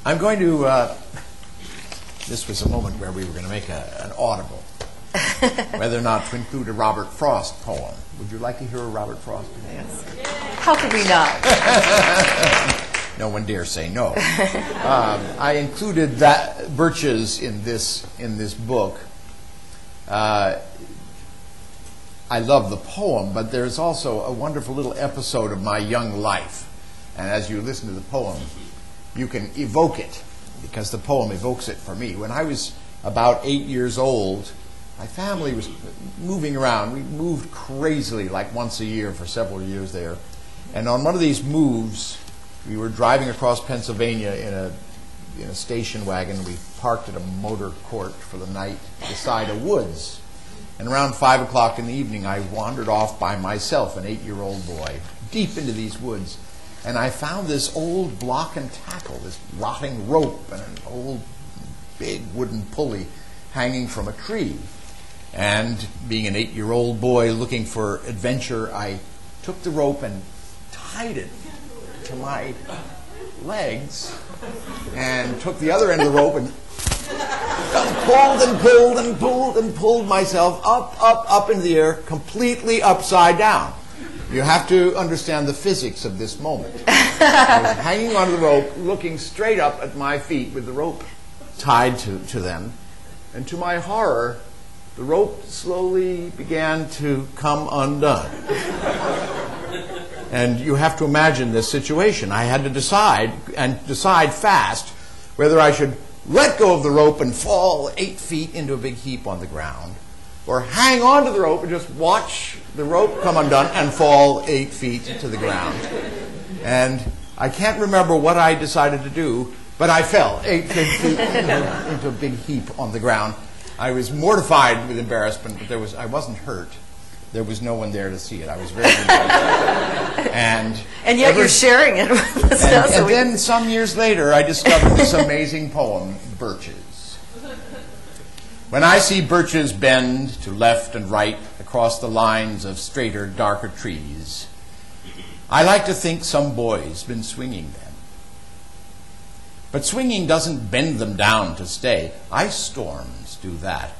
I'm going to, this was a moment where we were going to make an audible, whether or not to include a Robert Frost poem. Would you like to hear a Robert Frost poem? Yes. How could we not? No one dare say no. I included that Birches in this book. I love the poem, but there's also a wonderful little episode of my young life. And as you listen to the poem, you can evoke it, because the poem evokes it for me. When I was about 8 years old, my family was moving around. We moved crazily, like once a year for several years there. And on one of these moves, we were driving across Pennsylvania in a station wagon. We parked at a motor court for the night beside a woods. And around 5 o'clock in the evening, I wandered off by myself, an 8-year-old boy, deep into these woods. And I found this old block and tackle, this rotting rope, and an old big wooden pulley hanging from a tree. And being an 8-year-old boy looking for adventure, I took the rope and tied it to my legs and took the other end of the rope and pulled and pulled and pulled and pulled myself up into the air, completely upside down. You have to understand the physics of this moment. I was hanging onto the rope, looking straight up at my feet with the rope tied to them. And to my horror, the rope slowly began to come undone. And you have to imagine this situation. I had to decide fast, whether I should let go of the rope and fall 8 feet into a big heap on the ground, or hang on to the rope and just watch the rope come undone and fall 8 feet to the ground. And I can't remember what I decided to do, but I fell 8 feet into a big heap on the ground. I was mortified with embarrassment, but I wasn't hurt. There was no one there to see it. I was very embarrassed. And yet you're sharing it with us now. And then some years later, I discovered this amazing poem, Birches. When I see birches bend to left and right across the lines of straighter, darker trees, I like to think some boy's been swinging them. But swinging doesn't bend them down to stay. Ice storms do that.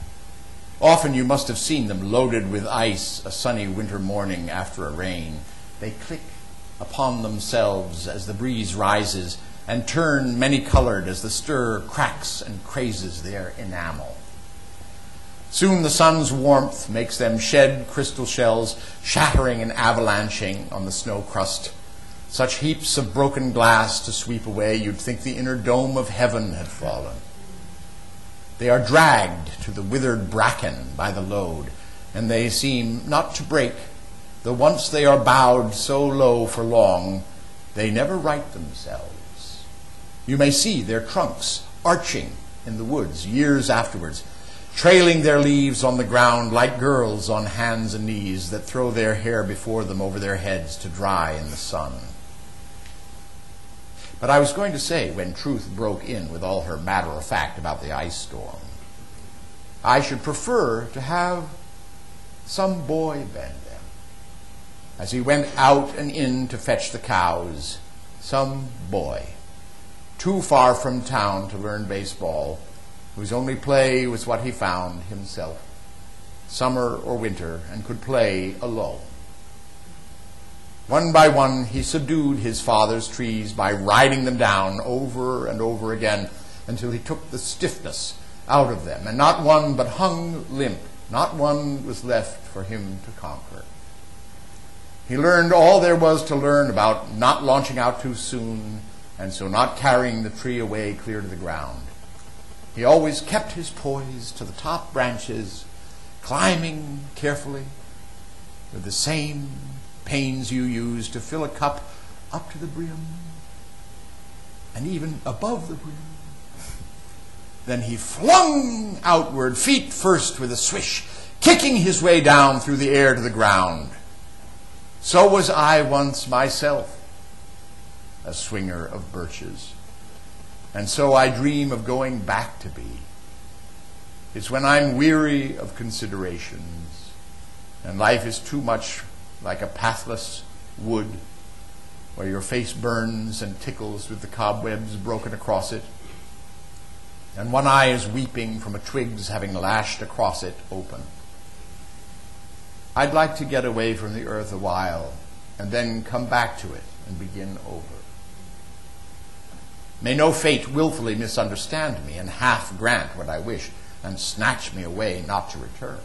Often you must have seen them loaded with ice a sunny winter morning after a rain. They click upon themselves as the breeze rises and turn many-colored as the stir cracks and crazes their enamel. Soon the sun's warmth makes them shed crystal shells, shattering and avalanching on the snow crust. Such heaps of broken glass to sweep away, you'd think the inner dome of heaven had fallen. They are dragged to the withered bracken by the load, and they seem not to break, though once they are bowed so low for long, they never right themselves. You may see their trunks arching in the woods years afterwards, trailing their leaves on the ground like girls on hands and knees that throw their hair before them over their heads to dry in the sun. But I was going to say, when truth broke in with all her matter-of-fact about the ice storm, I should prefer to have some boy bend them. As he went out and in to fetch the cows, some boy, too far from town to learn baseball, whose only play was what he found himself, summer or winter, and could play alone. One by one, he subdued his father's trees by riding them down over and over again until he took the stiffness out of them, and not one but hung limp. Not one was left for him to conquer. He learned all there was to learn about not launching out too soon, and so not carrying the tree away clear to the ground. He always kept his poise to the top branches, climbing carefully with the same pains you use to fill a cup up to the brim and even above the brim. Then he flung outward, feet first with a swish, kicking his way down through the air to the ground. So was I once myself, a swinger of birches. And so I dream of going back to be. It's when I'm weary of considerations and life is too much like a pathless wood, where your face burns and tickles with the cobwebs broken across it, and one eye is weeping from a twig's having lashed across it open. I'd like to get away from the earth a while and then come back to it and begin over. May no fate willfully misunderstand me and half grant what I wish and snatch me away not to return.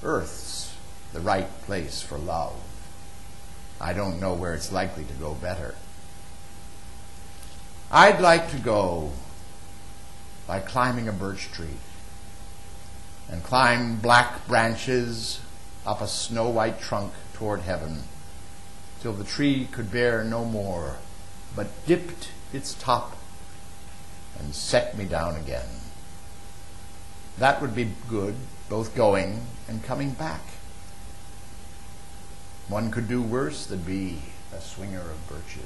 Earth's the right place for love. I don't know where it's likely to go better. I'd like to go by climbing a birch tree and climb black branches up a snow-white trunk toward heaven till the tree could bear no more, but dipped its top and set me down again. That would be good, both going and coming back. One could do worse than be a swinger of birches.